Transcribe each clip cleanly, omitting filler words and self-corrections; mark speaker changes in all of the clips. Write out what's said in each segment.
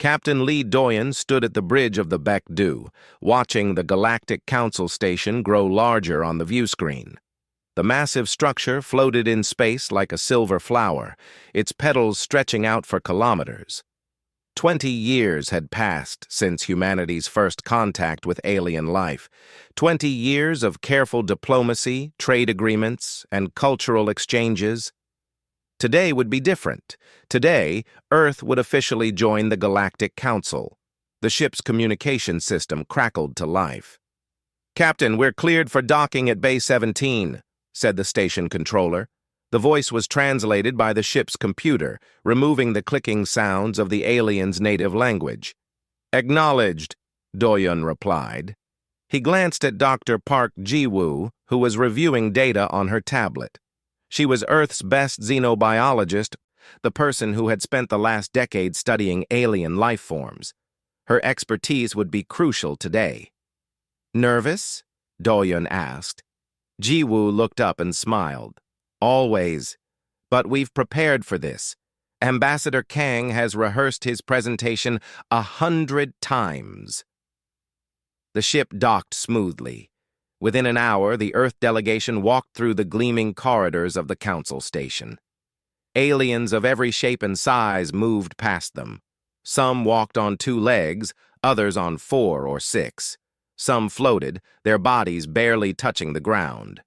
Speaker 1: Captain Lee Doyen stood at the bridge of the Bec Du, watching the Galactic Council station grow larger on the viewscreen. The massive structure floated in space like a silver flower, its petals stretching out for kilometers. 20 years had passed since humanity's first contact with alien life. 20 years of careful diplomacy, trade agreements, and cultural exchanges. Today would be different. Today, Earth would officially join the Galactic Council. The ship's communication system crackled to life. "Captain, we're cleared for docking at Bay 17, said the station controller. The voice was translated by the ship's computer, removing the clicking sounds of the alien's native language. "Acknowledged," Doyen replied. He glanced at Dr. Park Ji-woo, who was reviewing data on her tablet. She was Earth's best xenobiologist, the person who had spent the last decade studying alien life forms. Her expertise would be crucial today. "Nervous?" Doyen asked. Ji-woo looked up and smiled. "Always. But we've prepared for this. Ambassador Kang has rehearsed his presentation 100 times. The ship docked smoothly. Within an hour, the Earth delegation walked through the gleaming corridors of the Council station. Aliens of every shape and size moved past them. Some walked on 2 legs, others on 4 or 6. Some floated, their bodies barely touching the ground.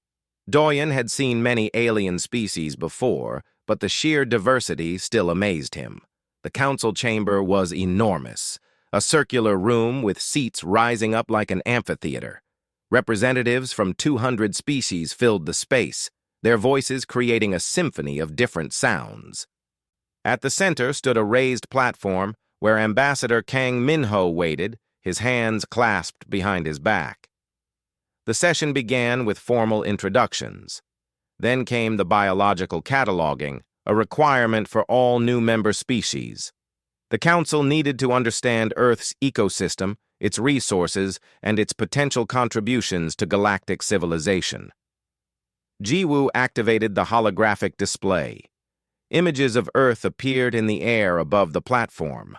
Speaker 1: Doyen had seen many alien species before, but the sheer diversity still amazed him. The council chamber was enormous, a circular room with seats rising up like an amphitheater. Representatives from 200 species filled the space, their voices creating a symphony of different sounds. At the center stood a raised platform where Ambassador Kang Min-ho waited, his hands clasped behind his back. The session began with formal introductions. Then came the biological cataloging, a requirement for all new member species. The Council needed to understand Earth's ecosystem, its resources, and its potential contributions to galactic civilization. Ji-woo activated the holographic display. Images of Earth appeared in the air above the platform.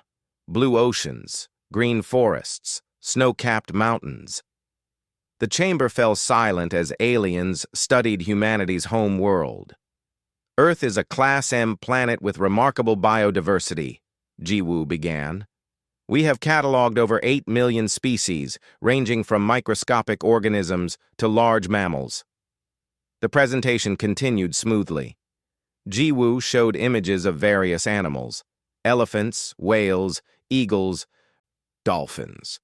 Speaker 1: Blue oceans, green forests, snow-capped mountains. The chamber fell silent as aliens studied humanity's home world. "Earth is a Class M planet with remarkable biodiversity," Ji-woo began. "We have cataloged over 8 million species, ranging from microscopic organisms to large mammals." The presentation continued smoothly. Ji-woo showed images of various animals: elephants, whales, eagles, dolphins.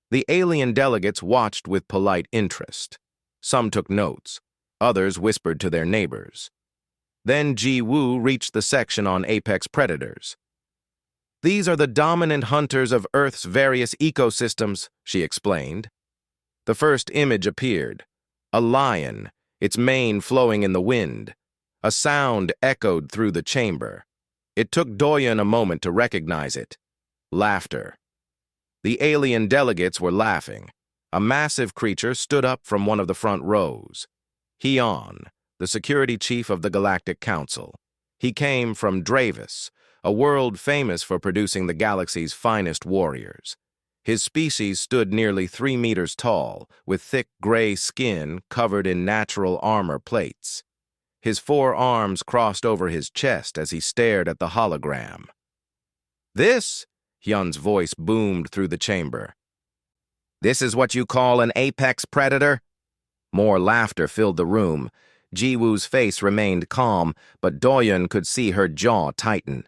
Speaker 1: The alien delegates watched with polite interest. Some took notes. Others whispered to their neighbors. Then Ji-woo reached the section on apex predators. "These are the dominant hunters of Earth's various ecosystems," she explained. The first image appeared. A lion, its mane flowing in the wind. A sound echoed through the chamber. It took Doyen a moment to recognize it. Laughter. The alien delegates were laughing. A massive creature stood up from one of the front rows. Heon, the security chief of the Galactic Council. He came from Dravis, a world famous for producing the galaxy's finest warriors. His species stood nearly 3 meters tall, with thick gray skin covered in natural armor plates. His 4 arms crossed over his chest as he stared at the hologram. "This," Hyun's voice boomed through the chamber. "This is what you call an apex predator?" More laughter filled the room. Ji-woo's face remained calm, but Doyen could see her jaw tighten.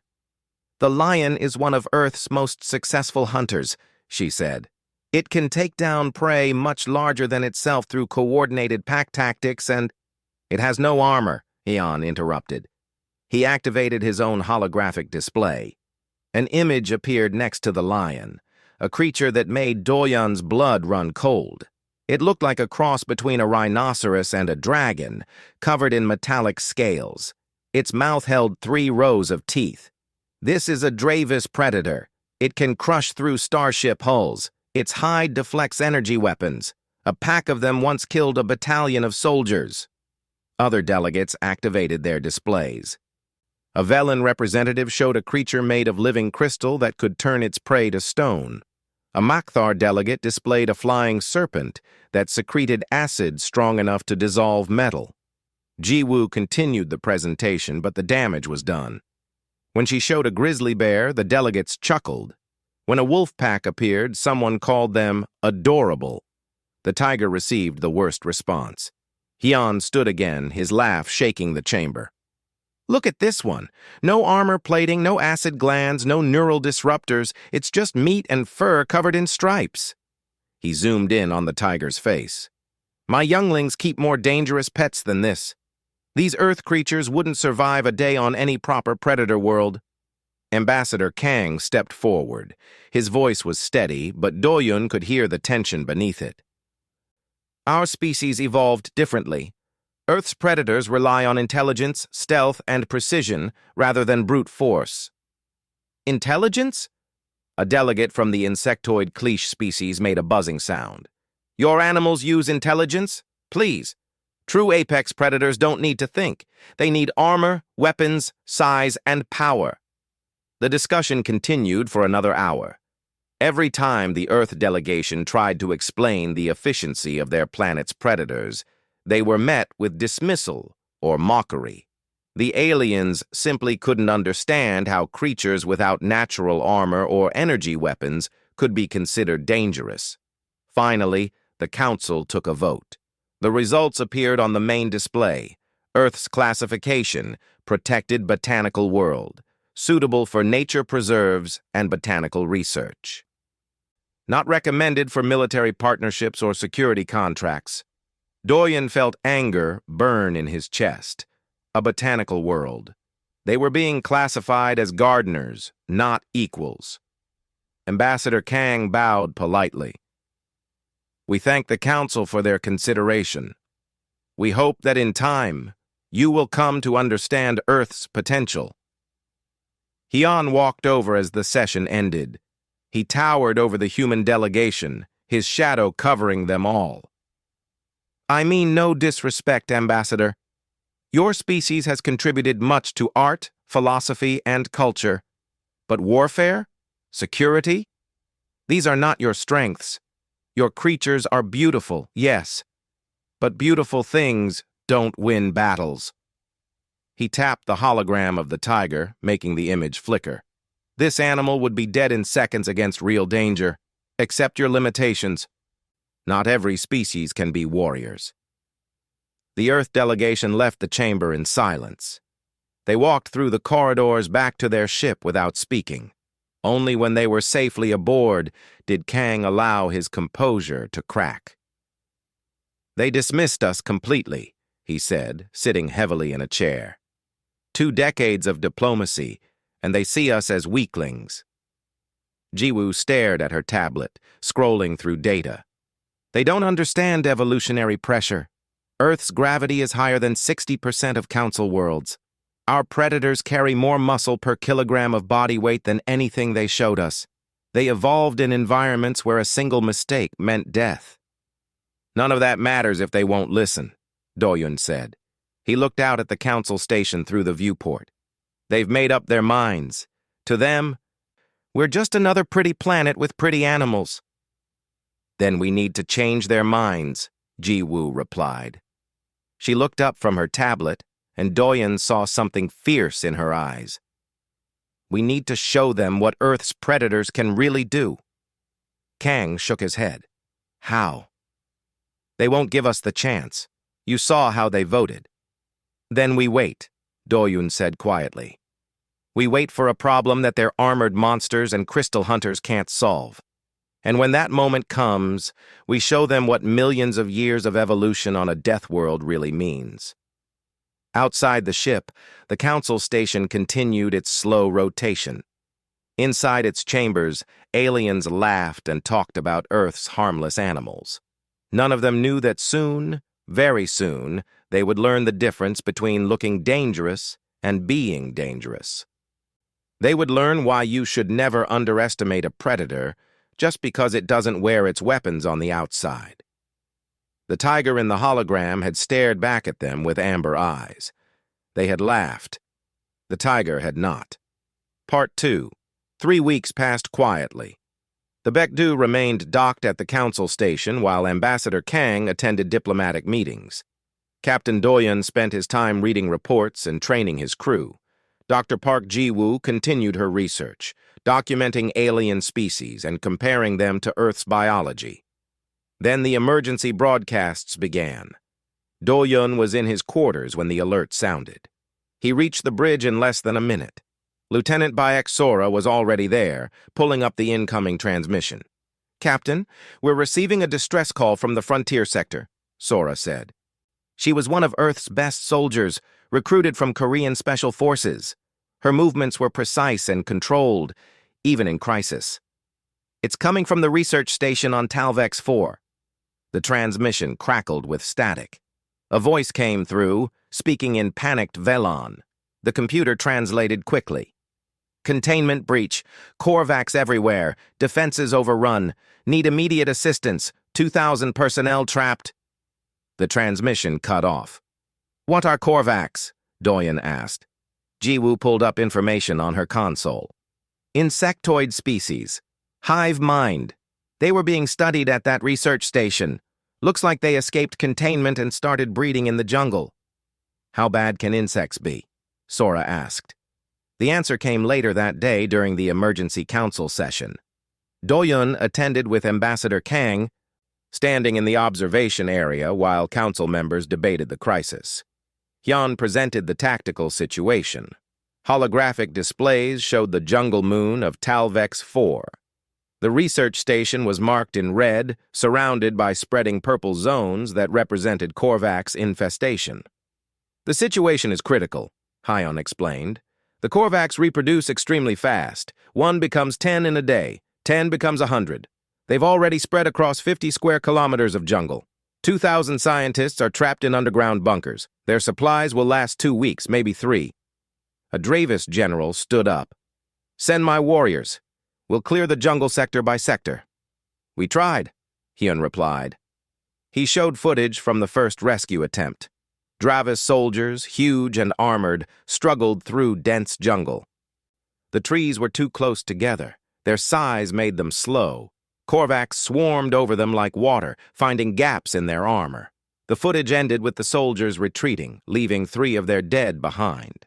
Speaker 1: "The lion is one of Earth's most successful hunters," she said. "It can take down prey much larger than itself through coordinated pack tactics and—" "It has no armor," Hyun interrupted. He activated his own holographic display. An image appeared next to the lion, a creature that made Doyen's blood run cold. It looked like a cross between a rhinoceros and a dragon, covered in metallic scales. Its mouth held 3 rows of teeth. "This is a Dravis predator. It can crush through starship hulls. Its hide deflects energy weapons. A pack of them once killed a battalion of soldiers." Other delegates activated their displays. A Velen representative showed a creature made of living crystal that could turn its prey to stone. A Makthar delegate displayed a flying serpent that secreted acid strong enough to dissolve metal. Jiwoo continued the presentation, but the damage was done. When she showed a grizzly bear, the delegates chuckled. When a wolf pack appeared, someone called them adorable. The tiger received the worst response. Hyun stood again, his laugh shaking the chamber. Look at this one. No armor plating, no acid glands, no neural disruptors. It's just meat and fur covered in stripes. He zoomed in on the tiger's face. My younglings keep more dangerous pets than this. These earth creatures wouldn't survive a day on any proper predator world. Ambassador Kang stepped forward. His voice was steady, but Doyun could hear the tension beneath it. Our species evolved differently. Earth's predators rely on intelligence, stealth, and precision rather than brute force. Intelligence? A delegate from the insectoid cliche species made a buzzing sound. Your animals use intelligence? Please. True apex predators don't need to think. They need armor, weapons, size, and power. The discussion continued for another hour. Every time the Earth delegation tried to explain the efficiency of their planet's predators, they were met with dismissal or mockery. The aliens simply couldn't understand how creatures without natural armor or energy weapons could be considered dangerous. Finally, the Council took a vote. The results appeared on the main display. Earth's classification, protected botanical world, suitable for nature preserves and botanical research. Not recommended for military partnerships or security contracts. Doyen felt anger burn in his chest. A botanical world. They were being classified as gardeners, not equals. Ambassador Kang bowed politely. We thank the Council for their consideration. We hope that in time, you will come to understand Earth's potential. Hyun walked over as the session ended. He towered over the human delegation, his shadow covering them all. I mean no disrespect, Ambassador. Your species has contributed much to art, philosophy, and culture. But warfare? Security? These are not your strengths. Your creatures are beautiful, yes. But beautiful things don't win battles. He tapped the hologram of the tiger, making the image flicker. This animal would be dead in seconds against real danger. Accept your limitations. Not every species can be warriors. The Earth delegation left the chamber in silence. They walked through the corridors back to their ship without speaking. Only when they were safely aboard did Kang allow his composure to crack. They dismissed us completely, he said, sitting heavily in a chair. 2 decades of diplomacy, and they see us as weaklings. Jiwoo stared at her tablet, scrolling through data. They don't understand evolutionary pressure. Earth's gravity is higher than 60% of Council worlds. Our predators carry more muscle per kilogram of body weight than anything they showed us. They evolved in environments where a single mistake meant death. None of that matters if they won't listen, Doyun said. He looked out at the Council station through the viewport. They've made up their minds. To them, we're just another pretty planet with pretty animals. Then we need to change their minds, Jiwoo replied. She looked up from her tablet, and Doyen saw something fierce in her eyes. We need to show them what Earth's predators can really do. Kang shook his head. How? They won't give us the chance. You saw how they voted. Then we wait, Doyun said quietly. We wait for a problem that their armored monsters and crystal hunters can't solve. And when that moment comes, we show them what millions of years of evolution on a death world really means. Outside the ship, the Council station continued its slow rotation. Inside its chambers, aliens laughed and talked about Earth's harmless animals. None of them knew that soon, very soon, they would learn the difference between looking dangerous and being dangerous. They would learn why you should never underestimate a predator just because it doesn't wear its weapons on the outside. The tiger in the hologram had stared back at them with amber eyes. They had laughed. The tiger had not. Part 2. 3 weeks passed quietly. The Baekdu remained docked at the council station while Ambassador Kang attended diplomatic meetings. Captain Doyun spent his time reading reports and training his crew. Dr. Park Ji-woo continued her research, documenting alien species and comparing them to Earth's biology. Then the emergency broadcasts began. Doyun was in his quarters when the alert sounded. He reached the bridge in less than a minute. Lieutenant Bayek Sora was already there, pulling up the incoming transmission. "Captain, we're receiving a distress call from the frontier sector," Sora said. "She was one of Earth's best soldiers, recruited from Korean Special Forces. Her movements were precise and controlled, even in crisis. It's coming from the research station on Talvex 4. The transmission crackled with static. A voice came through, speaking in panicked Velon. The computer translated quickly. "Containment breach. Korvax everywhere. Defenses overrun. Need immediate assistance. 2,000 personnel trapped." The transmission cut off. "What are Korvax?" Doyen asked. Jiwoo pulled up information on her console. "Insectoid species. Hive mind. They were being studied at that research station. Looks like they escaped containment and started breeding in the jungle." "How bad can insects be?" Sora asked. The answer came later that day during the emergency council session. Doyun attended with Ambassador Kang, standing in the observation area while council members debated the crisis. Hyun presented the tactical situation. Holographic displays showed the jungle moon of Talvex 4. The research station was marked in red, surrounded by spreading purple zones that represented Korvax infestation. "The situation is critical," Hyun explained. "The Korvax reproduce extremely fast. 1 becomes 10 in a day. 10 becomes 100. They've already spread across 50 square kilometers of jungle. 2,000 scientists are trapped in underground bunkers. Their supplies will last 2 weeks, maybe 3. A Dravis general stood up. "Send my warriors. We'll clear the jungle sector by sector." "We tried," Hyun replied. He showed footage from the first rescue attempt. Dravis soldiers, huge and armored, struggled through dense jungle. The trees were too close together. Their size made them slow. Korvax swarmed over them like water, finding gaps in their armor. The footage ended with the soldiers retreating, leaving 3 of their dead behind.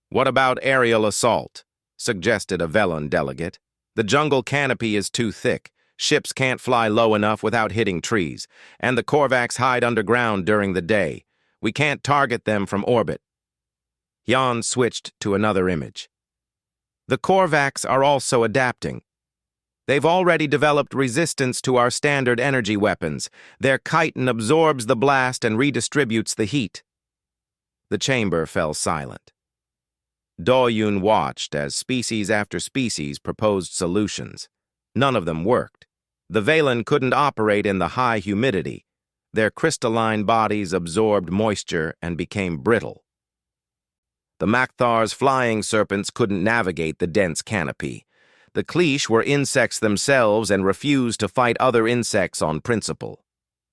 Speaker 1: "What about aerial assault?" suggested a Velon delegate. "The jungle canopy is too thick. Ships can't fly low enough without hitting trees, and the Korvax hide underground during the day. We can't target them from orbit." Hyun switched to another image. "The Korvax are also adapting. They've already developed resistance to our standard energy weapons. Their chitin absorbs the blast and redistributes the heat." The chamber fell silent. Do-yoon watched as species after species proposed solutions. None of them worked. The Valen couldn't operate in the high humidity. Their crystalline bodies absorbed moisture and became brittle. The Makthar's flying serpents couldn't navigate the dense canopy. The Cleesh were insects themselves and refused to fight other insects on principle.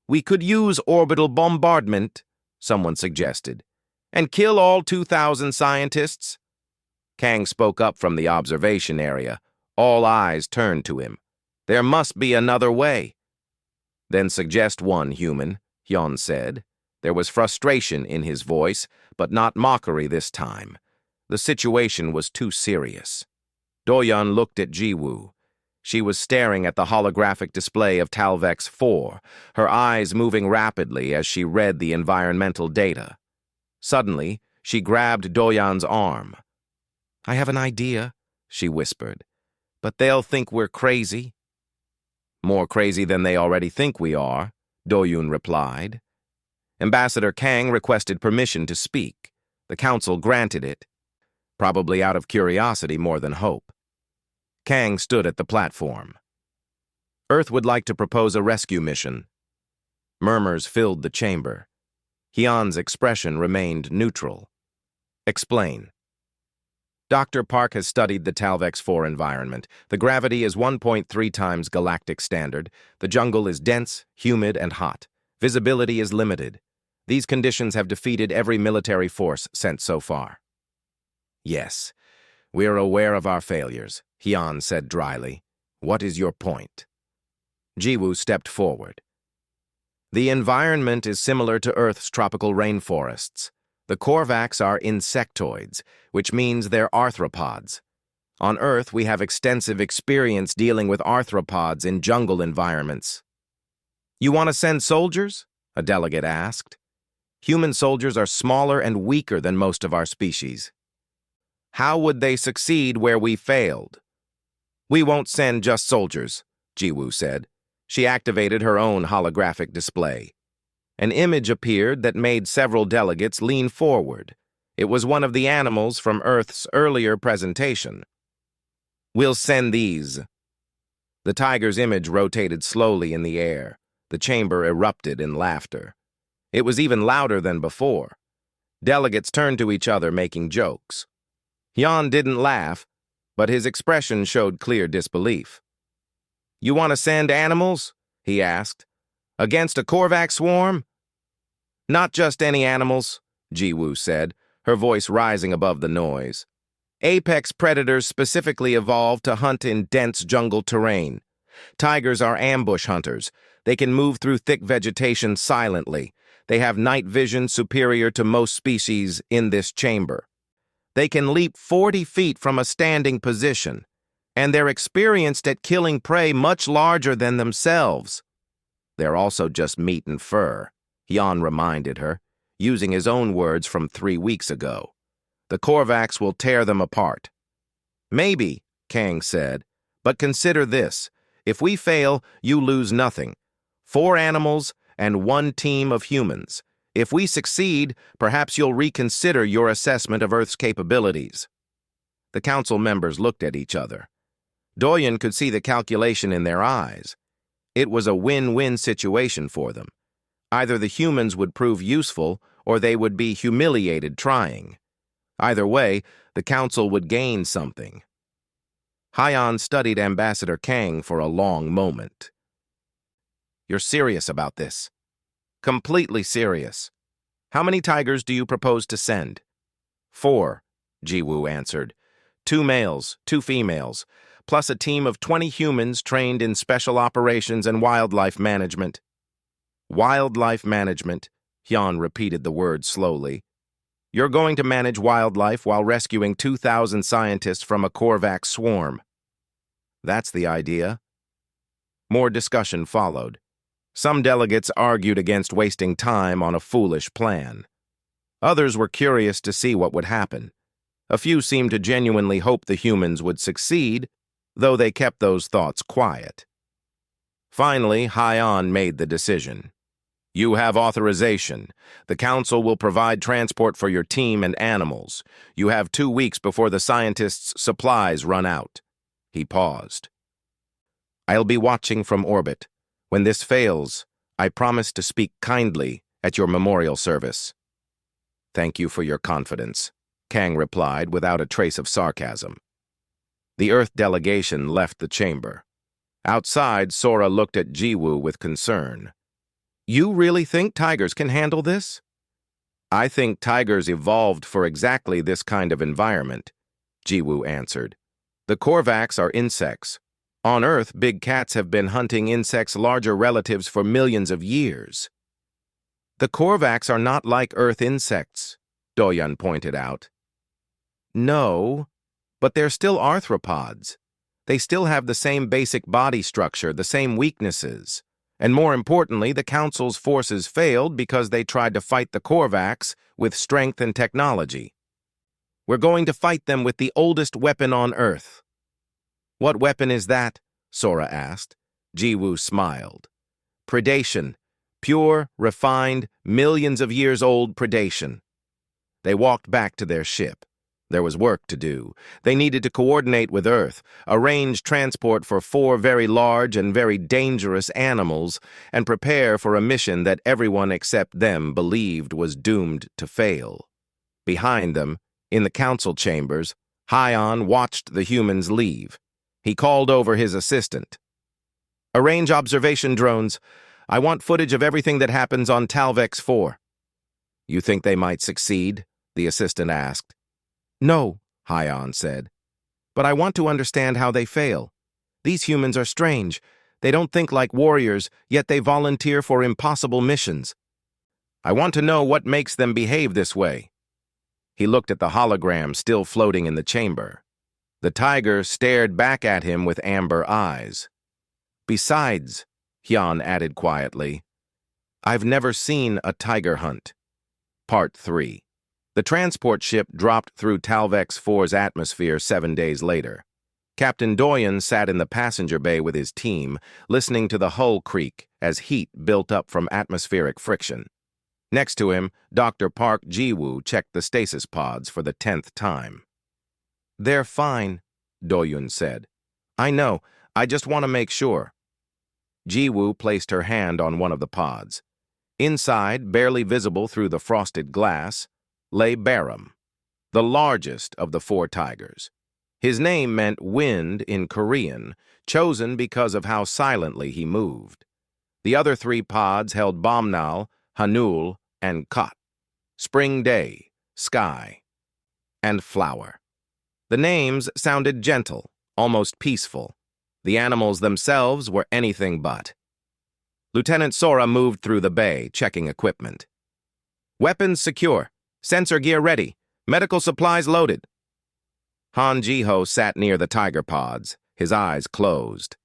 Speaker 1: "We could use orbital bombardment," someone suggested, "and kill all 2,000 scientists." Kang spoke up from the observation area. All eyes turned to him. "There must be another way." "Then suggest one, human," Hyun said. There was frustration in his voice, but not mockery this time. The situation was too serious. Doyun looked at Jiwoo. She was staring at the holographic display of Talvex 4, her eyes moving rapidly as she read the environmental data. Suddenly, she grabbed Doyun's arm. "I have an idea," she whispered, "but they'll think we're crazy." "More crazy than they already think we are," Doyun replied. Ambassador Kang requested permission to speak. The council granted it, probably out of curiosity more than hope. Kang stood at the platform. "Earth would like to propose a rescue mission." Murmurs filled the chamber. Hyun's expression remained neutral. "Explain." "Dr. Park has studied the Talvex 4 environment. The gravity is 1.3 times galactic standard. The jungle is dense, humid, and hot. Visibility is limited. These conditions have defeated every military force sent so far." Yes, we are aware of our failures, Hyun said dryly. What is your point? Jiwoo stepped forward. The environment is similar to Earth's tropical rainforests. The Korvax are insectoids, which means they're arthropods. On Earth, we have extensive experience dealing with arthropods in jungle environments. You want to send soldiers? A delegate asked. Human soldiers are smaller and weaker than most of our species. How would they succeed where we failed? We won't send just soldiers, Jiwoo said. She activated her own holographic display. An image appeared that made several delegates lean forward. It was one of the animals from Earth's earlier presentation. We'll send these. The tiger's image rotated slowly in the air. The chamber erupted in laughter. It was even louder than before. Delegates turned to each other, making jokes. Hyun didn't laugh, but his expression showed clear disbelief. You want to send animals? He asked. Against a Korvax swarm? Not just any animals, Jiwoo said, her voice rising above the noise. Apex predators specifically evolved to hunt in dense jungle terrain. Tigers are ambush hunters. They can move through thick vegetation silently. They have night vision superior to most species in this chamber. They can leap 40 feet from a standing position, and they're experienced at killing prey much larger than themselves. They're also just meat and fur, Hyun reminded her, using his own words from 3 weeks ago. The Korvax will tear them apart. Maybe, Kang said, but consider this. If we fail, you lose nothing. 4 animals and 1 team of humans. If we succeed, perhaps you'll reconsider your assessment of Earth's capabilities. The council members looked at each other. Doyen could see the calculation in their eyes. It was a win-win situation for them. Either the humans would prove useful, or they would be humiliated trying. Either way, the council would gain something. Hyun studied Ambassador Kang for a long moment. You're serious about this? Completely serious. How many tigers do you propose to send? 4, Jiwoo answered. 2 males, 2 females, plus a team of 20 humans trained in special operations and wildlife management. Wildlife management, Hyun repeated the word slowly. You're going to manage wildlife while rescuing 2,000 scientists from a Korvax swarm. That's the idea. More discussion followed. Some delegates argued against wasting time on a foolish plan. Others were curious to see what would happen. A few seemed to genuinely hope the humans would succeed, though they kept those thoughts quiet. Finally, Hyun made the decision. You have authorization. The council will provide transport for your team and animals. You have 2 weeks before the scientists' supplies run out. He paused. I'll be watching from orbit. When this fails, I promise to speak kindly at your memorial service. Thank you for your confidence, Kang replied without a trace of sarcasm. The Earth delegation left the chamber. Outside, Sora looked at Jiwoo with concern. You really think tigers can handle this? I think tigers evolved for exactly this kind of environment, Jiwoo answered. The Korvax are insects. On Earth, big cats have been hunting insects' larger relatives for millions of years. The Korvax are not like Earth insects, Doyen pointed out. No, but they're still arthropods. They still have the same basic body structure, the same weaknesses. And more importantly, the Council's forces failed because they tried to fight the Korvax with strength and technology. We're going to fight them with the oldest weapon on Earth. What weapon is that? Sora asked. Jiwoo smiled. Predation. Pure, refined, millions of years old predation. They walked back to their ship. There was work to do. They needed to coordinate with Earth, arrange transport for 4 very large and very dangerous animals, and prepare for a mission that everyone except them believed was doomed to fail. Behind them, in the council chambers, Hyun watched the humans leave. He called over his assistant. Arrange observation drones. I want footage of everything that happens on Talvex 4. You think they might succeed? The assistant asked. No, Hyan said. But I want to understand how they fail. These humans are strange. They don't think like warriors, yet they volunteer for impossible missions. I want to know what makes them behave this way. He looked at the hologram still floating in the chamber. The tiger stared back at him with amber eyes. Besides, Hyan added quietly, I've never seen a tiger hunt. Part 3. The transport ship dropped through Talvex 4's atmosphere 7 days later. Captain Doyen sat in the passenger bay with his team, listening to the hull creak as heat built up from atmospheric friction. Next to him, Dr. Park Ji-woo checked the stasis pods for the 10th time. They're fine, Doyen said. I know, I just want to make sure. Ji-woo placed her hand on one of the pods. Inside, barely visible through the frosted glass, lay Barum, the largest of the 4 tigers. His name meant wind in Korean, chosen because of how silently he moved. The other 3 pods held Bomnal, Hanul, and Kot, spring day, sky, and flower. The names sounded gentle, almost peaceful. The animals themselves were anything but. Lieutenant Sora moved through the bay, checking equipment. Weapons secure, sensor gear ready, medical supplies loaded. Han Ji-ho sat near the tiger pods, his eyes closed.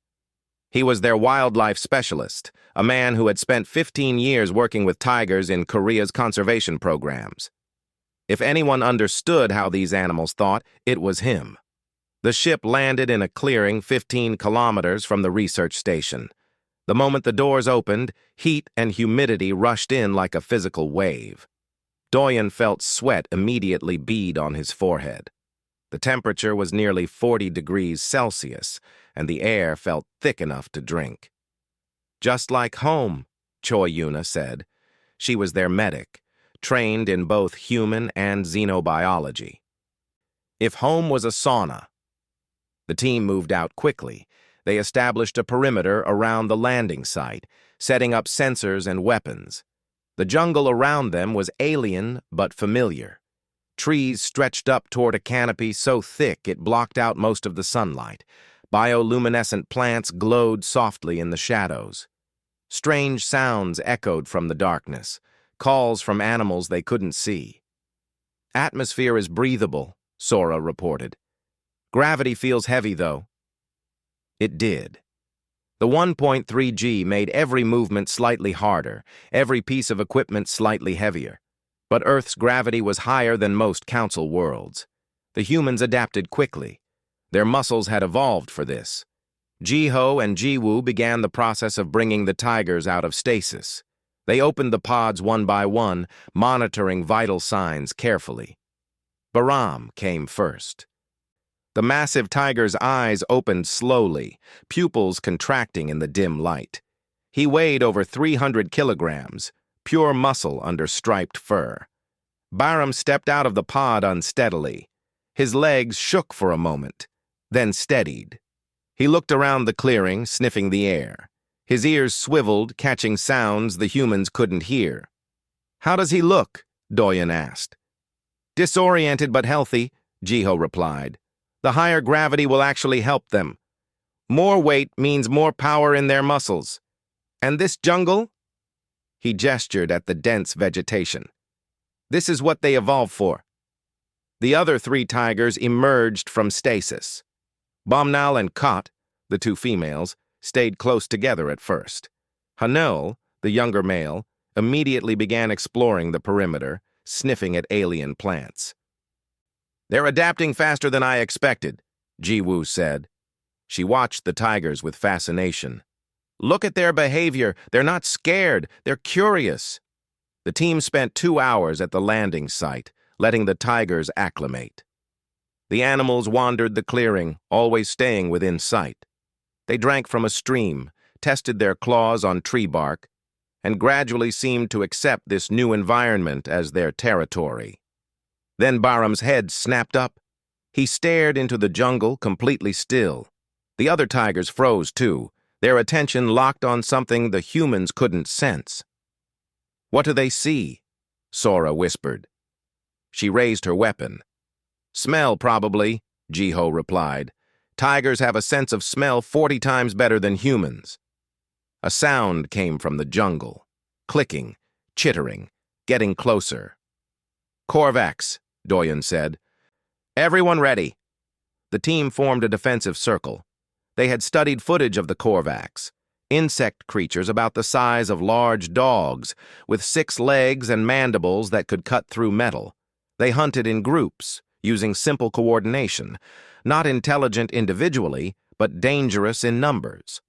Speaker 1: He was their wildlife specialist, a man who had spent 15 years working with tigers in Korea's conservation programs. If anyone understood how these animals thought, it was him. The ship landed in a clearing 15 kilometers from the research station. The moment the doors opened, heat and humidity rushed in like a physical wave. Doyen felt sweat immediately bead on his forehead. The temperature was nearly 40 degrees Celsius, and the air felt thick enough to drink. Just like home, Choi Yuna said. She was their medic, trained in both human and xenobiology. If home was a sauna. The team moved out quickly. They established a perimeter around the landing site, setting up sensors and weapons. The jungle around them was alien but familiar. Trees stretched up toward a canopy so thick it blocked out most of the sunlight. Bioluminescent plants glowed softly in the shadows. Strange sounds echoed from the darkness, calls from animals they couldn't see. Atmosphere is breathable, Sora reported. Gravity feels heavy, though. It did. The 1.3 G made every movement slightly harder, every piece of equipment slightly heavier. But Earth's gravity was higher than most Council worlds. The humans adapted quickly. Their muscles had evolved for this. Ji-ho and Ji-woo began the process of bringing the tigers out of stasis. They opened the pods one by one, monitoring vital signs carefully. Barum came first. The massive tiger's eyes opened slowly, pupils contracting in the dim light. He weighed over 300 kilograms, pure muscle under striped fur. Barum stepped out of the pod unsteadily. His legs shook for a moment, then steadied. He looked around the clearing, sniffing the air. His ears swiveled, catching sounds the humans couldn't hear. How does he look? Doyen asked. Disoriented but healthy, Ji-ho replied. The higher gravity will actually help them. More weight means more power in their muscles. And this jungle? He gestured at the dense vegetation. This is what they evolved for. The other 3 tigers emerged from stasis. Bomnal and Kot, the 2 females, stayed close together at first. Hanul, the younger male, immediately began exploring the perimeter, sniffing at alien plants. They're adapting faster than I expected, Ji-woo said. She watched the tigers with fascination. Look at their behavior. They're not scared. They're curious. The team spent 2 hours at the landing site, letting the tigers acclimate. The animals wandered the clearing, always staying within sight. They drank from a stream, tested their claws on tree bark, and gradually seemed to accept this new environment as their territory. Then Barum's head snapped up. He stared into the jungle, completely still. The other tigers froze too, their attention locked on something the humans couldn't sense. What do they see? Sora whispered. She raised her weapon. Smell, probably, Jiho replied. Tigers have a sense of smell 40 times better than humans. A sound came from the jungle. Clicking, chittering, getting closer. Korvax, Doyen said. Everyone ready. The team formed a defensive circle. They had studied footage of the Korvax, insect creatures about the size of large dogs, with 6 legs and mandibles that could cut through metal. They hunted in groups, using simple coordination, not intelligent individually, but dangerous in numbers.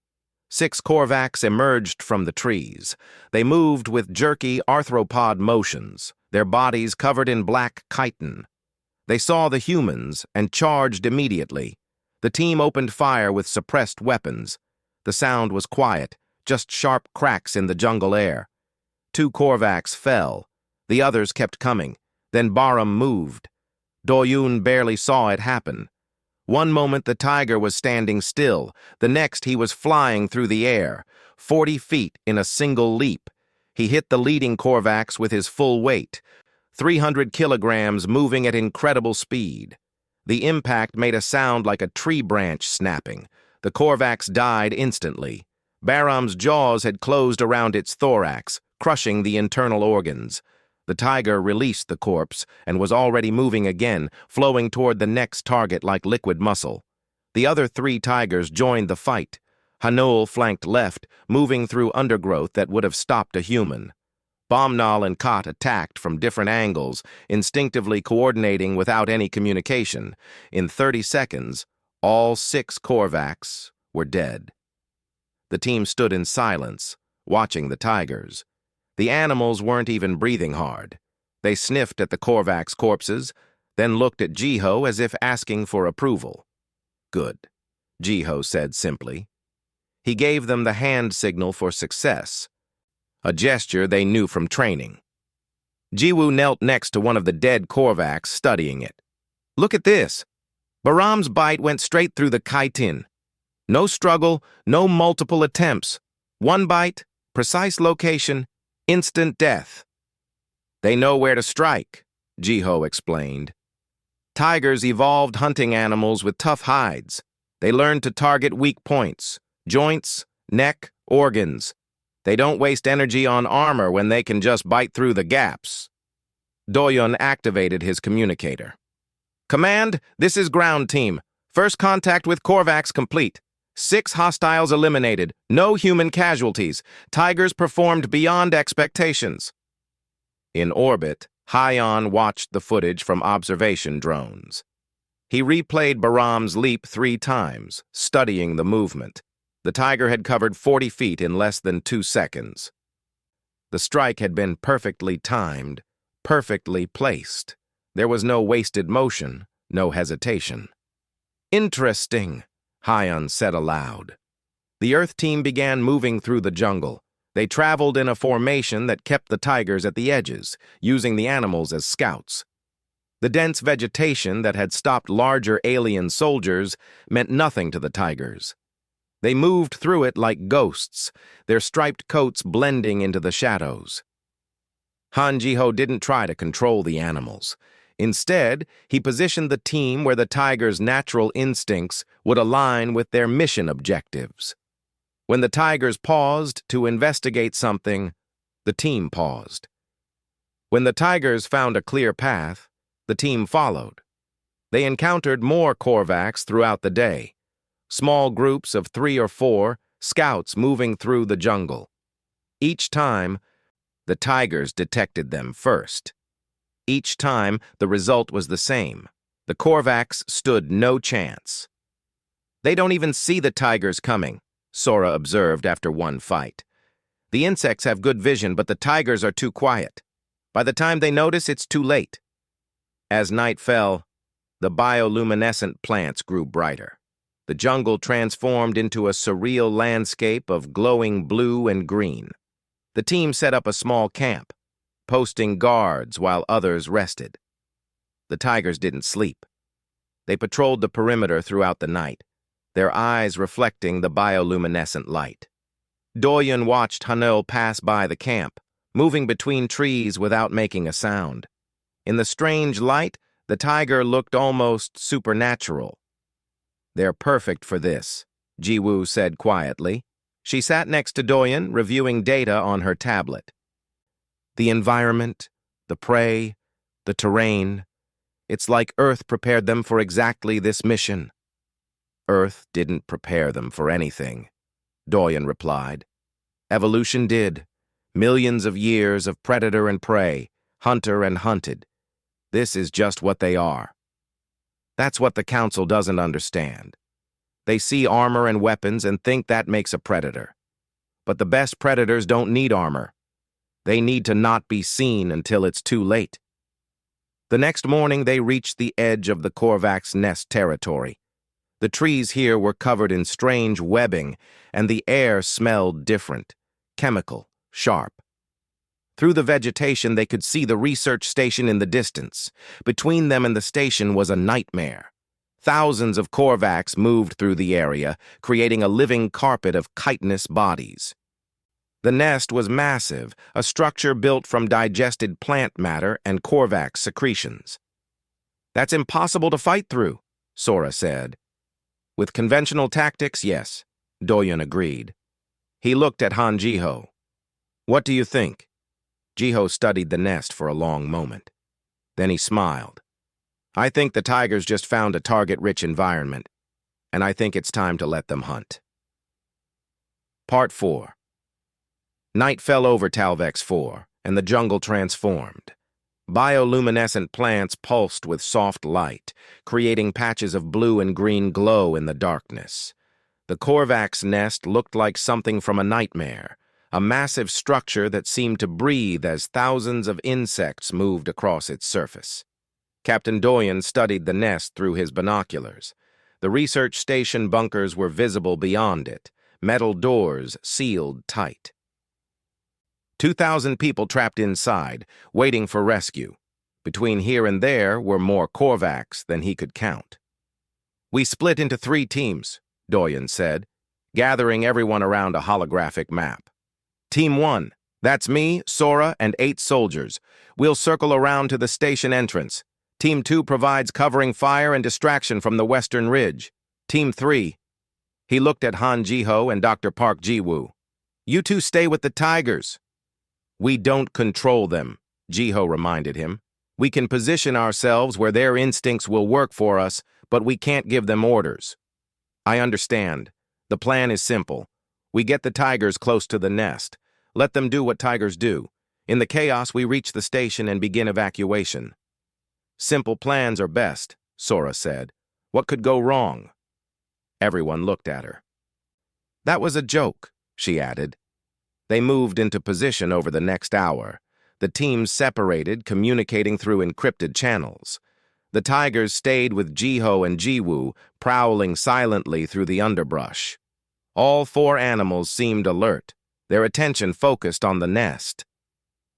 Speaker 1: 6 Korvax emerged from the trees. They moved with jerky arthropod motions, their bodies covered in black chitin. They saw the humans and charged immediately. The team opened fire with suppressed weapons. The sound was quiet, just sharp cracks in the jungle air. 2 Korvax fell. The others kept coming. Then Barum moved. Doyun barely saw it happen. One moment the tiger was standing still. The next he was flying through the air, 40 feet in a single leap. He hit the leading Korvax with his full weight, 300 kilograms moving at incredible speed. The impact made a sound like a tree branch snapping. The Korvax died instantly. Barum's jaws had closed around its thorax, crushing the internal organs. The tiger released the corpse and was already moving again, flowing toward the next target like liquid muscle. The other 3 tigers joined the fight. Hanul flanked left, moving through undergrowth that would have stopped a human. Bomnal and Kot attacked from different angles, instinctively coordinating without any communication. In 30 seconds, all 6 Korvax were dead. The team stood in silence, watching the tigers. The animals weren't even breathing hard. They sniffed at the Korvax corpses, then looked at Jiho as if asking for approval. Good, Jiho said simply. He gave them the hand signal for success, a gesture they knew from training. Jiwoo knelt next to one of the dead Korvax, studying it. Look at this. Baram's bite went straight through the chitin. No struggle, no multiple attempts. One bite, precise location, instant death. They know where to strike, Jiho explained. Tigers evolved hunting animals with tough hides. They learned to target weak points, joints, neck, organs. They don't waste energy on armor when they can just bite through the gaps. Doyun activated his communicator. Command, this is ground team. First contact with Korvax complete. 6 hostiles eliminated. No human casualties. Tigers performed beyond expectations. In orbit, Hyon watched the footage from observation drones. He replayed Baram's leap 3 times, studying the movement. The tiger had covered 40 feet in less than 2 seconds. The strike had been perfectly timed, perfectly placed. There was no wasted motion, no hesitation. Interesting, Hyon said aloud. The Earth team began moving through the jungle. They traveled in a formation that kept the tigers at the edges, using the animals as scouts. The dense vegetation that had stopped larger alien soldiers meant nothing to the tigers. They moved through it like ghosts, their striped coats blending into the shadows. Han Jiho didn't try to control the animals. Instead, he positioned the team where the tigers' natural instincts would align with their mission objectives. When the tigers paused to investigate something, the team paused. When the tigers found a clear path, the team followed. They encountered more Korvax throughout the day, small groups of 3 or 4 scouts moving through the jungle. Each time, the tigers detected them first. Each time, the result was the same. The Korvax stood no chance. They don't even see the tigers coming, Sora observed after one fight. The insects have good vision, but the tigers are too quiet. By the time they notice, it's too late. As night fell, the bioluminescent plants grew brighter. The jungle transformed into a surreal landscape of glowing blue and green. The team set up a small camp, posting guards while others rested. The tigers didn't sleep. They patrolled the perimeter throughout the night, their eyes reflecting the bioluminescent light. Doyen watched Hanul pass by the camp, moving between trees without making a sound. In the strange light, The tiger looked almost supernatural. "They're perfect for this," Jiwoo said quietly. She sat next to Doyen, reviewing data on her tablet. The environment, the prey, the terrain. It's like Earth prepared them for exactly this mission. "Earth didn't prepare them for anything," Doyen replied. "Evolution did. Millions of years of predator and prey, hunter and hunted. This is just what they are." That's what the Council doesn't understand. They see armor and weapons and think that makes a predator. But the best predators don't need armor. They need to not be seen until it's too late. The next morning, they reached the edge of the Korvax nest territory. The trees here were covered in strange webbing, and the air smelled different, chemical, sharp. Through the vegetation, they could see the research station in the distance. Between them and the station was a nightmare. Thousands of Korvax moved through the area, creating a living carpet of chitinous bodies. The nest was massive, a structure built from digested plant matter and Korvax secretions. "That's impossible to fight through," Sora said. "With conventional tactics, yes," Doyen agreed. He looked at Han Jiho. "What do you think?" Jiho studied the nest for a long moment. Then he smiled. "I think the tigers just found a target-rich environment, and I think it's time to let them hunt." Part 4. Night fell over Talvex 4, and the jungle transformed. Bioluminescent plants pulsed with soft light, creating patches of blue and green glow in the darkness. The Korvax nest looked like something from a nightmare, a massive structure that seemed to breathe as thousands of insects moved across its surface. Captain Doyen studied the nest through his binoculars. The research station bunkers were visible beyond it, metal doors sealed tight. 2,000 people trapped inside, waiting for rescue. Between here and there were more Korvax than he could count. "We split into 3 teams," Doyen said, gathering everyone around a holographic map. "Team 1, that's me, Sora, and 8 soldiers. We'll circle around to the station entrance. Team 2 provides covering fire and distraction from the western ridge. Team 3, he looked at Han Jiho and Dr. Park Jiwoo. "You two stay with the tigers." "We don't control them," Jiho reminded him. "We can position ourselves where their instincts will work for us, but we can't give them orders." "I understand. The plan is simple. We get the tigers close to the nest. Let them do what tigers do. In the chaos, we reach the station and begin evacuation." "Simple plans are best," Sora said. "What could go wrong?" Everyone looked at her. "That was a joke," she added. They moved into position over the next hour. The teams separated, communicating through encrypted channels. The tigers stayed with Jiho and Jiwoo, prowling silently through the underbrush. All 4 animals seemed alert, their attention focused on the nest.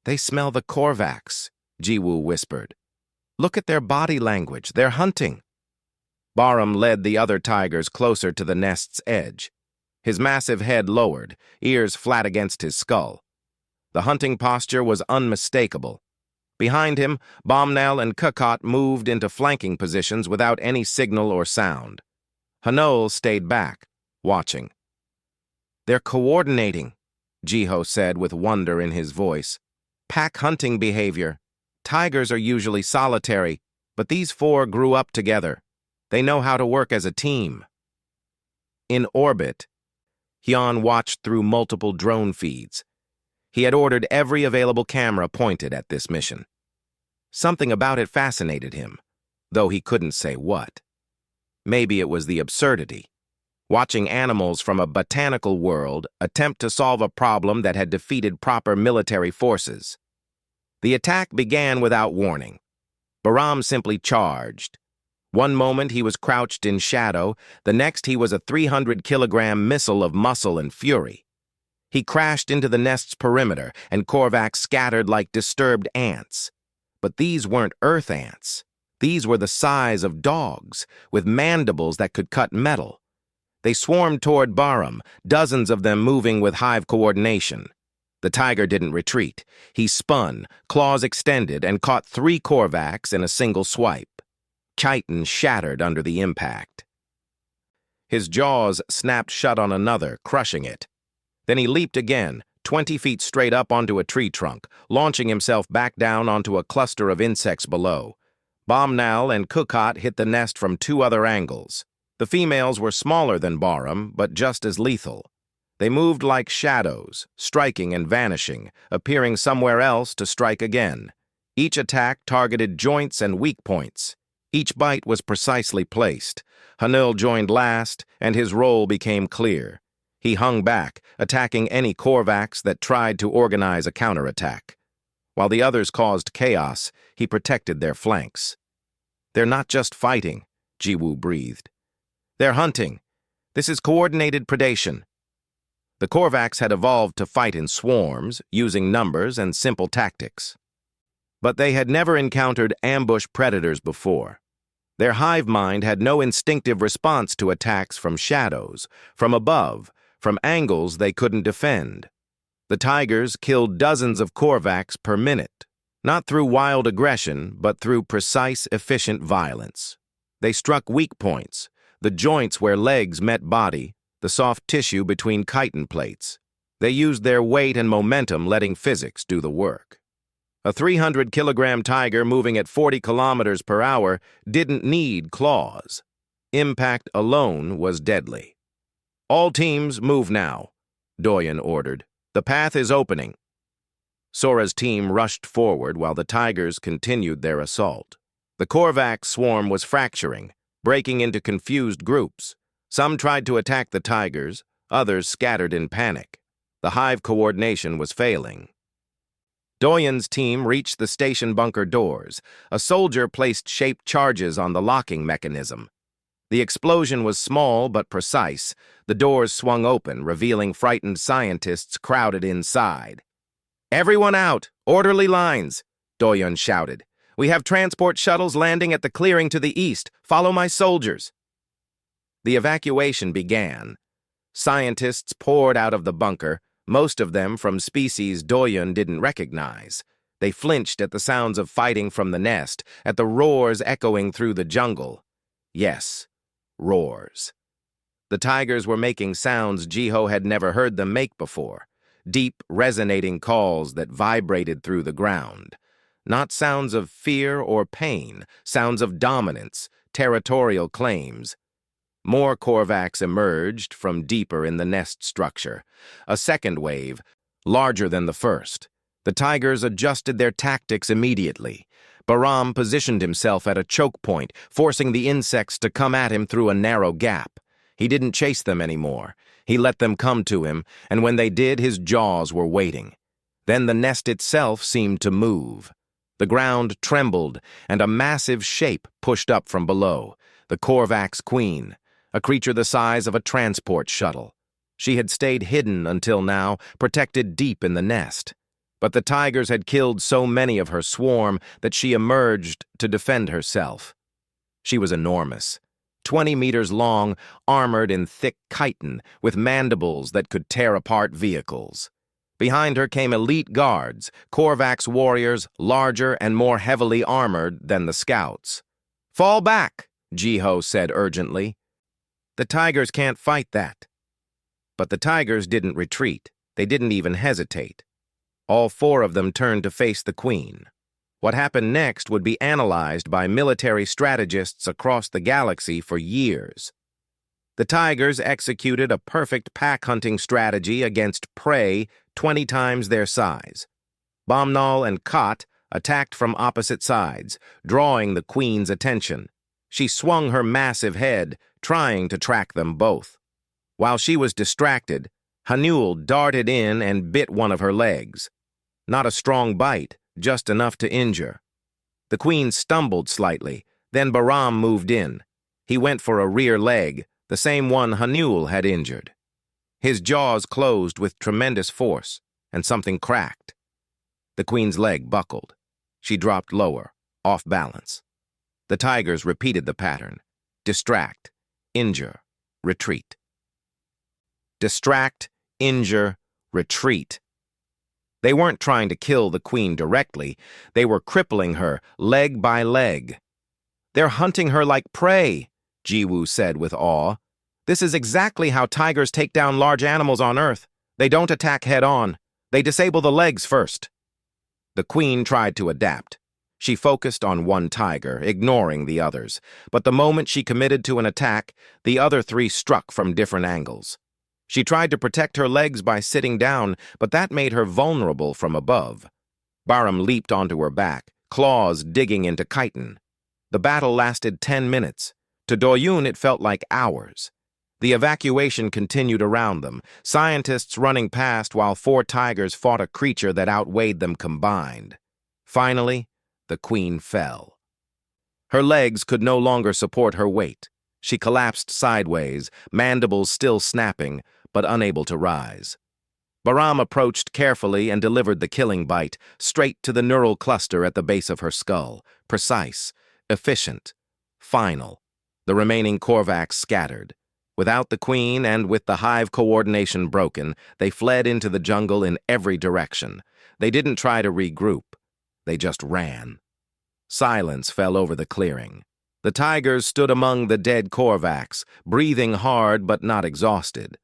Speaker 1: "They smell the Korvax," Jiwoo whispered. "Look at their body language. They're hunting." Barum led the other tigers closer to the nest's edge. His massive head lowered, ears flat against his skull. The hunting posture was unmistakable. Behind him, Bomnel and Kukot moved into flanking positions without any signal or sound. Hanol stayed back, watching. "They're coordinating," Jiho said with wonder in his voice. "Pack hunting behavior. Tigers are usually solitary, but these 4 grew up together. They know how to work as a team." In orbit, Hyun watched through multiple drone feeds. He had ordered every available camera pointed at this mission. Something about it fascinated him, though he couldn't say what. Maybe it was the absurdity. Watching animals from a botanical world attempt to solve a problem that had defeated proper military forces. The attack began without warning. Baram simply charged. One moment he was crouched in shadow, the next he was a 300-kilogram missile of muscle and fury. He crashed into the nest's perimeter, and Korvax scattered like disturbed ants. But these weren't earth ants. These were the size of dogs, with mandibles that could cut metal. They swarmed toward Barum, dozens of them moving with hive coordination. The tiger didn't retreat. He spun, claws extended, and caught 3 Korvax in a single swipe. chitin shattered under the impact. His jaws snapped shut on another, crushing it. Then he leaped again, 20 feet straight up onto a tree trunk, launching himself back down onto a cluster of insects below. Bomnal and Kukot hit the nest from 2 other angles. The females were smaller than Barum, but just as lethal. They moved like shadows, striking and vanishing, appearing somewhere else to strike again. Each attack targeted joints and weak points. Each bite was precisely placed. Hanul joined last, and his role became clear. He hung back, attacking any Korvax that tried to organize a counterattack. While the others caused chaos, he protected their flanks. "They're not just fighting," Jiwoo breathed. "They're hunting. This is coordinated predation." The Korvax had evolved to fight in swarms, using numbers and simple tactics. But they had never encountered ambush predators before. Their hive mind had no instinctive response to attacks from shadows, from above, from angles they couldn't defend. The tigers killed dozens of Korvax per minute, not through wild aggression, but through precise, efficient violence. They struck weak points, the joints where legs met body, the soft tissue between chitin plates. They used their weight and momentum, letting physics do the work. A 300-kilogram tiger moving at 40 kilometers per hour didn't need claws. Impact alone was deadly. "All teams move now," Doyen ordered. "The path is opening." Sora's team rushed forward while the tigers continued their assault. The Korvax swarm was fracturing, breaking into confused groups. Some tried to attack the tigers, others scattered in panic. The hive coordination was failing. Doyen's team reached the station bunker doors. A soldier placed shaped charges on the locking mechanism. The explosion was small but precise. The doors swung open, revealing frightened scientists crowded inside. "Everyone out! Orderly lines!" Doyen shouted. "We have transport shuttles landing at the clearing to the east. Follow my soldiers." The evacuation began. Scientists poured out of the bunker, most of them from species Doyen didn't recognize. They flinched at the sounds of fighting from the nest, at the roars echoing through the jungle. Yes, roars. The tigers were making sounds Jiho had never heard them make before. Deep, resonating calls that vibrated through the ground. Not sounds of fear or pain, sounds of dominance, territorial claims. More Korvax emerged from deeper in the nest structure. A second wave, larger than the first. The tigers adjusted their tactics immediately. Baram positioned himself at a choke point, forcing the insects to come at him through a narrow gap. He didn't chase them anymore. He let them come to him, and when they did, his jaws were waiting. Then the nest itself seemed to move. The ground trembled, and a massive shape pushed up from below. The Korvax queen, a creature the size of a transport shuttle. She had stayed hidden until now, protected deep in the nest. But the tigers had killed so many of her swarm that she emerged to defend herself. She was enormous, 20 meters long, armored in thick chitin, with mandibles that could tear apart vehicles. Behind her came elite guards, Korvax warriors larger and more heavily armored than the scouts. "Fall back," Jiho said urgently. "The tigers can't fight that." But the tigers didn't retreat. They didn't even hesitate. All 4 of them turned to face the queen. What happened next would be analyzed by military strategists across the galaxy for years. The tigers executed a perfect pack-hunting strategy against prey 20 times their size. Bomnal and Kot attacked from opposite sides, drawing the queen's attention. She swung her massive head, trying to track them both. While she was distracted, Hanul darted in and bit one of her legs. Not a strong bite, just enough to injure. The queen stumbled slightly, then Baram moved in. He went for a rear leg, the same one Hanul had injured. His jaws closed with tremendous force, and something cracked. The queen's leg buckled. She dropped lower, off balance. The tigers repeated the pattern. Distract, injure, retreat. Distract, injure, retreat. They weren't trying to kill the queen directly. They were crippling her leg by leg. They're hunting her like prey, Jiwoo said with awe. This is exactly how tigers take down large animals on Earth. They don't attack head-on. They disable the legs first. The queen tried to adapt. She focused on one tiger, ignoring the others, but the moment she committed to an attack, the other three struck from different angles. She tried to protect her legs by sitting down, but that made her vulnerable from above. Bahram leaped onto her back, claws digging into chitin. The battle lasted 10 minutes. To Doyoon, it felt like hours. The evacuation continued around them, scientists running past while 4 tigers fought a creature that outweighed them combined. Finally, the queen fell. Her legs could no longer support her weight. She collapsed sideways, mandibles still snapping, but unable to rise. Bahram approached carefully and delivered the killing bite, straight to the neural cluster at the base of her skull. Precise, efficient, final. The remaining Korvax scattered. Without the queen and with the hive coordination broken, they fled into the jungle in every direction. They didn't try to regroup. They just ran. Silence fell over the clearing. The tigers stood among the dead Korvax, breathing hard but not exhausted.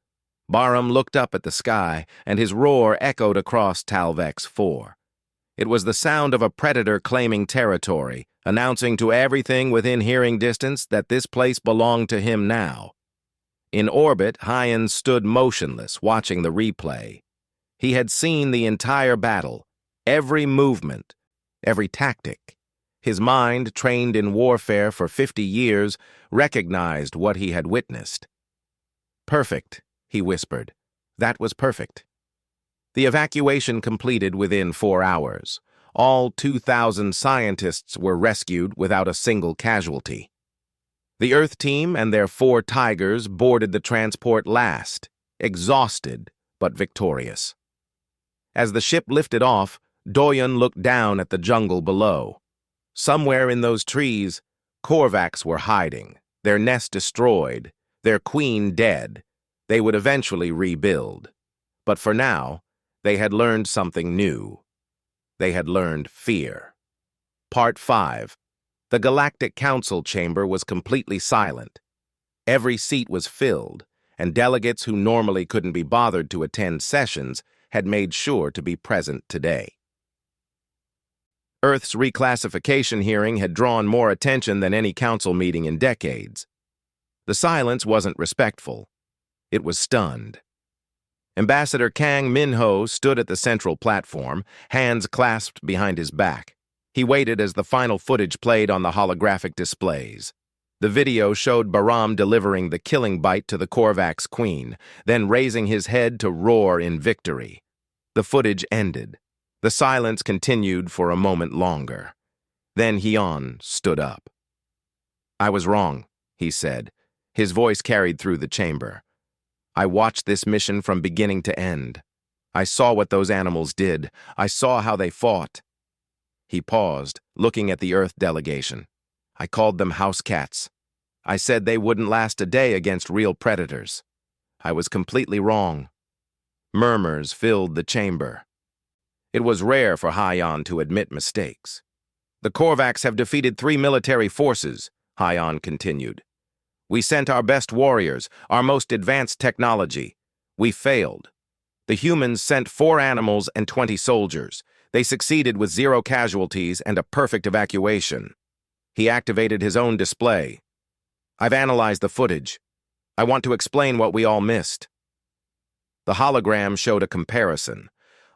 Speaker 1: Bahram looked up at the sky, and his roar echoed across Talvex 4. It was the sound of a predator claiming territory, announcing to everything within hearing distance that this place belonged to him now. In orbit, Hyan stood motionless, watching the replay. He had seen the entire battle, every movement, every tactic. His mind, trained in warfare for 50 years, recognized what he had witnessed. "Perfect," he whispered. "That was perfect." The evacuation completed within 4 hours. All 2,000 scientists were rescued without a single casualty. The Earth team and their 4 tigers boarded the transport last, exhausted but victorious. As the ship lifted off, Doyon looked down at the jungle below. Somewhere in those trees, Korvax were hiding, their nest destroyed, their queen dead. They would eventually rebuild. But for now, they had learned something new. They had learned fear. Part 5. The Galactic Council chamber was completely silent. Every seat was filled, and delegates who normally couldn't be bothered to attend sessions had made sure to be present today. Earth's reclassification hearing had drawn more attention than any council meeting in decades. The silence wasn't respectful. It was stunned. Ambassador Kang Min-ho stood at the central platform, hands clasped behind his back. He waited as the final footage played on the holographic displays. The video showed Bahram delivering the killing bite to the Korvax queen, then raising his head to roar in victory. The footage ended. The silence continued for a moment longer. Then Hyan stood up. "I was wrong," he said. His voice carried through the chamber. "I watched this mission from beginning to end. I saw what those animals did. I saw how they fought." He paused, looking at the Earth delegation. "I called them house cats. I said they wouldn't last a day against real predators. I was completely wrong." Murmurs filled the chamber. It was rare for Hyan to admit mistakes. "The Korvax have defeated 3 military forces," Hyan continued. "We sent our best warriors, our most advanced technology. We failed. The humans sent 4 animals and 20 soldiers. They succeeded with 0 casualties and a perfect evacuation." He activated his own display. "I've analyzed the footage. I want to explain what we all missed." The hologram showed a comparison.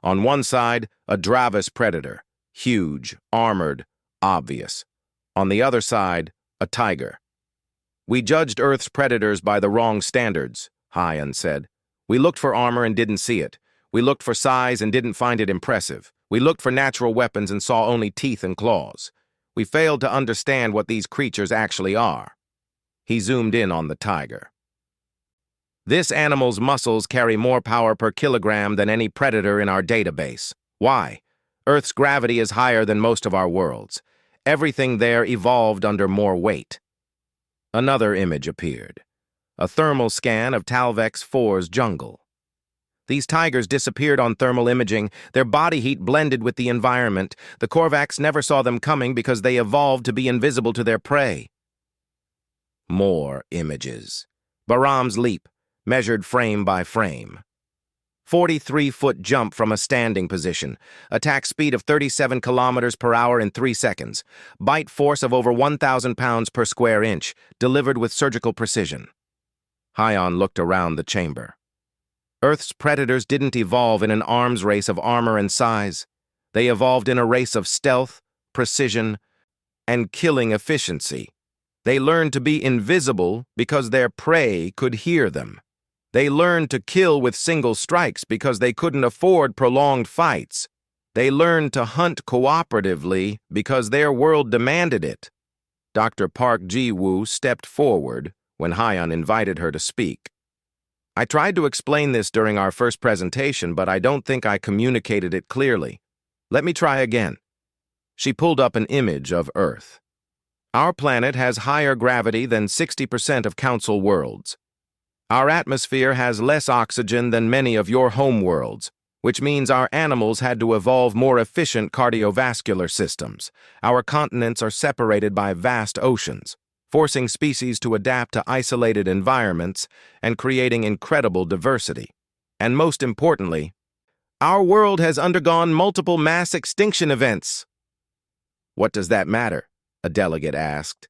Speaker 1: On one side, a Dravis predator, huge, armored, obvious. On the other side, a tiger. "We judged Earth's predators by the wrong standards," Hyan said. "We looked for armor and didn't see it. We looked for size and didn't find it impressive. We looked for natural weapons and saw only teeth and claws. We failed to understand what these creatures actually are." He zoomed in on the tiger. "This animal's muscles carry more power per kilogram than any predator in our database. Why? Earth's gravity is higher than most of our worlds. Everything there evolved under more weight." Another image appeared. A thermal scan of Talvex 4's jungle. These tigers disappeared on thermal imaging. Their body heat blended with the environment. The Korvax never saw them coming because they evolved to be invisible to their prey. More images. Bahram's leap, measured frame by frame. 43-foot jump from a standing position. Attack speed of 37 kilometers per hour in 3 seconds. Bite force of over 1,000 pounds per square inch, delivered with surgical precision. Hyon looked around the chamber. Earth's predators didn't evolve in an arms race of armor and size. They evolved in a race of stealth, precision, and killing efficiency. They learned to be invisible because their prey could hear them. They learned to kill with single strikes because they couldn't afford prolonged fights. They learned to hunt cooperatively because their world demanded it. Dr. Park Ji-woo stepped forward when Hyon invited her to speak. I tried to explain this during our first presentation, but I don't think I communicated it clearly. Let me try again. She pulled up an image of Earth. Our planet has higher gravity than 60% of Council worlds. Our atmosphere has less oxygen than many of your home worlds, which means our animals had to evolve more efficient cardiovascular systems. Our continents are separated by vast oceans, forcing species to adapt to isolated environments and creating incredible diversity. And most importantly, our world has undergone multiple mass extinction events. What does that matter? A delegate asked.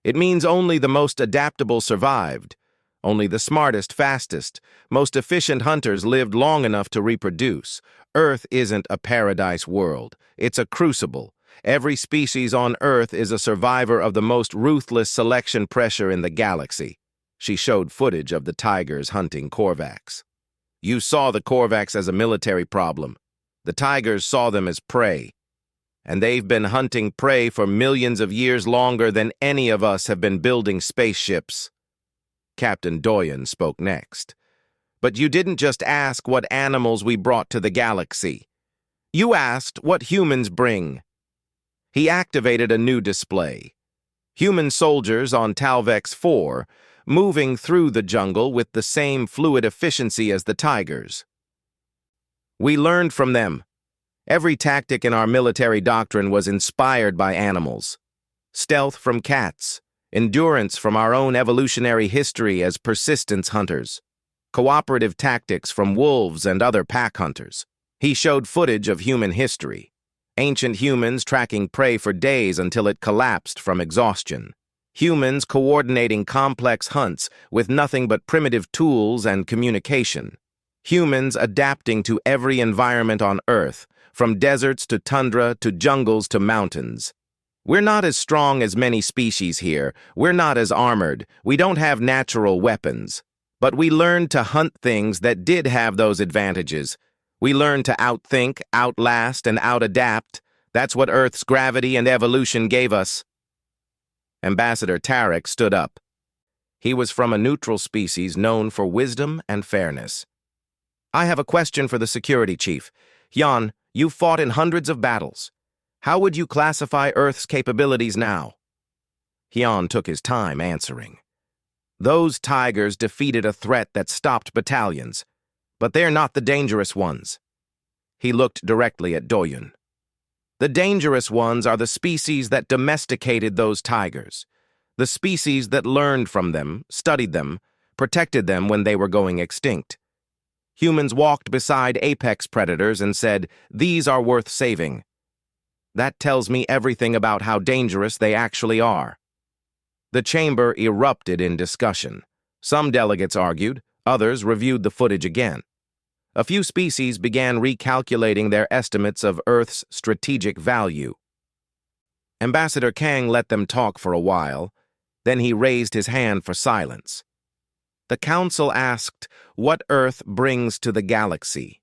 Speaker 1: It means only the most adaptable survived. Only the smartest, fastest, most efficient hunters lived long enough to reproduce. Earth isn't a paradise world. It's a crucible. Every species on Earth is a survivor of the most ruthless selection pressure in the galaxy. She showed footage of the tigers hunting Korvax. You saw the Korvax as a military problem. The tigers saw them as prey. And they've been hunting prey for millions of years longer than any of us have been building spaceships. Captain Doyen spoke next. But you didn't just ask what animals we brought to the galaxy. You asked what humans bring. He activated a new display. Human soldiers on Talvex 4, moving through the jungle with the same fluid efficiency as the tigers. We learned from them. Every tactic in our military doctrine was inspired by animals. Stealth from cats, endurance from our own evolutionary history as persistence hunters, cooperative tactics from wolves and other pack hunters. He showed footage of human history. Ancient humans tracking prey for days until it collapsed from exhaustion. Humans coordinating complex hunts with nothing but primitive tools and communication. Humans adapting to every environment on Earth, from deserts to tundra to jungles to mountains. We're not as strong as many species here. We're not as armored. We don't have natural weapons. But we learned to hunt things that did have those advantages. We learned to outthink, outlast, and outadapt. That's what Earth's gravity and evolution gave us. Ambassador Tarek stood up. He was from a neutral species known for wisdom and fairness. I have a question for the security chief. Hyon, you fought in hundreds of battles. How would you classify Earth's capabilities now? Hyon took his time answering. Those tigers defeated a threat that stopped battalions, but they're not the dangerous ones. He looked directly at Doyen. The dangerous ones are the species that domesticated those tigers, the species that learned from them, studied them, protected them when they were going extinct. Humans walked beside apex predators and said, "These are worth saving." That tells me everything about how dangerous they actually are. The chamber erupted in discussion. Some delegates argued, others reviewed the footage again. A few species began recalculating their estimates of Earth's strategic value. Ambassador Kang let them talk for a while, then he raised his hand for silence. The Council asked what Earth brings to the galaxy.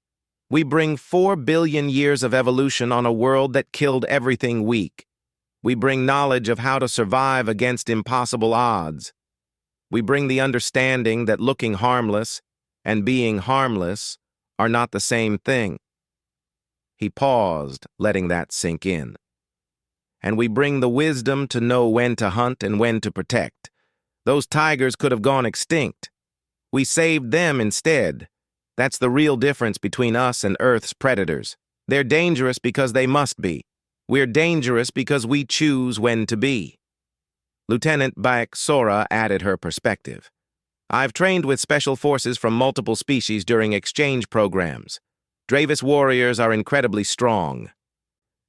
Speaker 1: We bring 4 billion years of evolution on a world that killed everything weak. We bring knowledge of how to survive against impossible odds. We bring the understanding that looking harmless and being harmless are not the same thing. He paused, letting that sink in. And we bring the wisdom to know when to hunt and when to protect. Those tigers could have gone extinct. We saved them instead. That's the real difference between us and Earth's predators. They're dangerous because they must be. We're dangerous because we choose when to be. Lieutenant Baek Sora added her perspective. I've trained with special forces from multiple species during exchange programs. Dravis warriors are incredibly strong.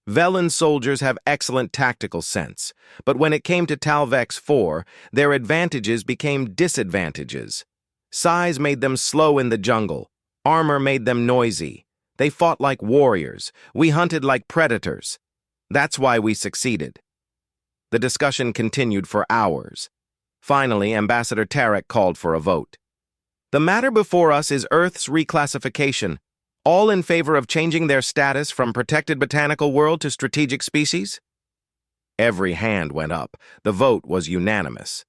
Speaker 1: Velen soldiers have excellent tactical sense, but when it came to Talvex 4, their advantages became disadvantages. Size made them slow in the jungle. Armor made them noisy. They fought like warriors. We hunted like predators. That's why we succeeded. The discussion continued for hours. Finally, Ambassador Tarek called for a vote. The matter before us is Earth's reclassification. All in favor of changing their status from protected botanical world to strategic species? Every hand went up. The vote was unanimous.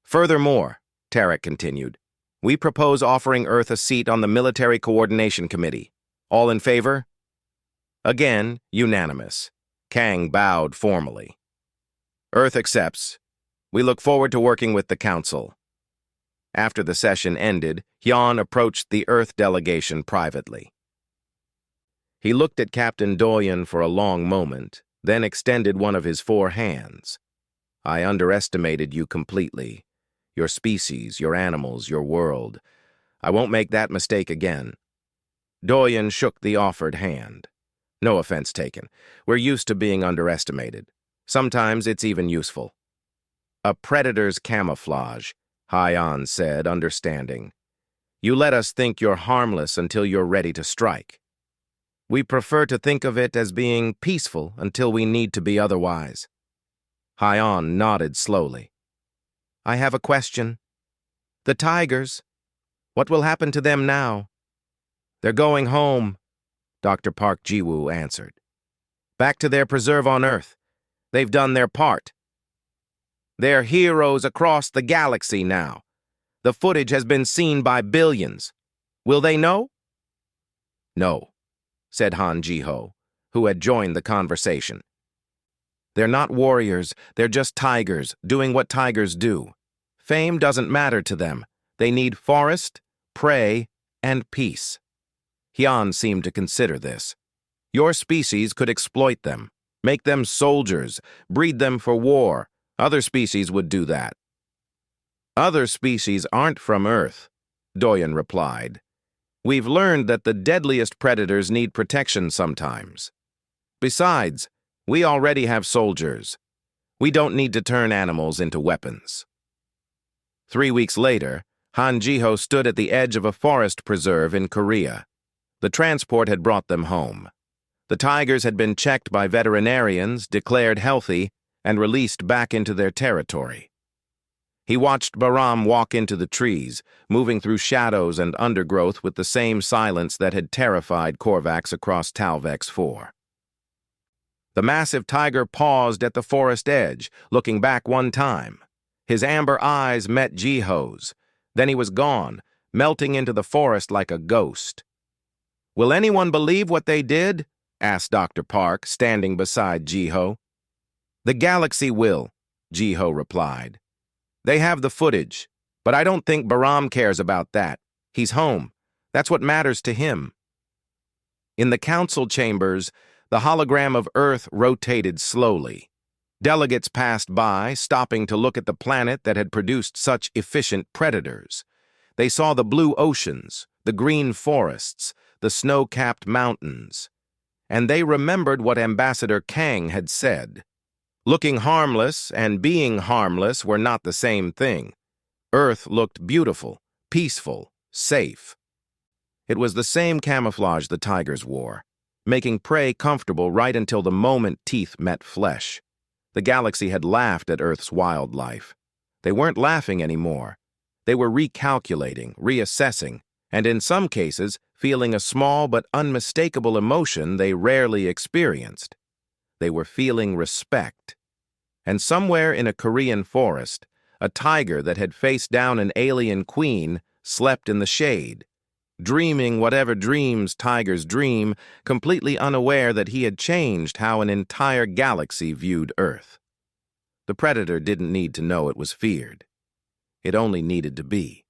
Speaker 1: Furthermore, Tarek continued, we propose offering Earth a seat on the Military Coordination Committee. All in favor? Again, unanimous. Kang bowed formally. Earth accepts. We look forward to working with the Council. After the session ended, Hyun approached the Earth delegation privately. He looked at Captain Doyen for a long moment, then extended one of his 4 hands. I underestimated you completely. Your species, your animals, your world. I won't make that mistake again. Doyen shook the offered hand. No offense taken. We're used to being underestimated. Sometimes it's even useful. A predator's camouflage, Hyun said, understanding. You let us think you're harmless until you're ready to strike. We prefer to think of it as being peaceful until we need to be otherwise. Hyun nodded slowly. I have a question. The tigers, what will happen to them now? They're going home, Dr. Park Jiwoo answered. Back to their preserve on Earth. They've done their part. They're heroes across the galaxy now. The footage has been seen by billions. Will they know? No, said Han Ji-ho, who had joined the conversation. They're not warriors, they're just tigers, doing what tigers do. Fame doesn't matter to them. They need forest, prey, and peace. Hyun seemed to consider this. Your species could exploit them, make them soldiers, breed them for war. Other species would do that. Other species aren't from Earth, Doyen replied. We've learned that the deadliest predators need protection sometimes. Besides, we already have soldiers. We don't need to turn animals into weapons. 3 weeks later, Han Ji-ho stood at the edge of a forest preserve in Korea. The transport had brought them home. The tigers had been checked by veterinarians, declared healthy, and released back into their territory. He watched Baram walk into the trees, moving through shadows and undergrowth with the same silence that had terrified Korvax across Talvex 4. The massive tiger paused at the forest edge, looking back one time. His amber eyes met Ji-ho's. Then he was gone, melting into the forest like a ghost. Will anyone believe what they did? Asked Dr. Park, standing beside Ji-ho. The galaxy will, Ji-ho replied. They have the footage, but I don't think Baram cares about that. He's home. That's what matters to him. In the council chambers, the hologram of Earth rotated slowly. Delegates passed by, stopping to look at the planet that had produced such efficient predators. They saw the blue oceans, the green forests, the snow-capped mountains. And they remembered what Ambassador Kang had said. Looking harmless and being harmless were not the same thing. Earth looked beautiful, peaceful, safe. It was the same camouflage the tigers wore, making prey comfortable right until the moment teeth met flesh. The galaxy had laughed at Earth's wildlife. They weren't laughing anymore. They were recalculating, reassessing, and in some cases, feeling a small but unmistakable emotion they rarely experienced. They were feeling respect. And somewhere in a Korean forest, a tiger that had faced down an alien queen slept in the shade, dreaming whatever dreams tigers dream, completely unaware that he had changed how an entire galaxy viewed Earth. The predator didn't need to know it was feared. It only needed to be.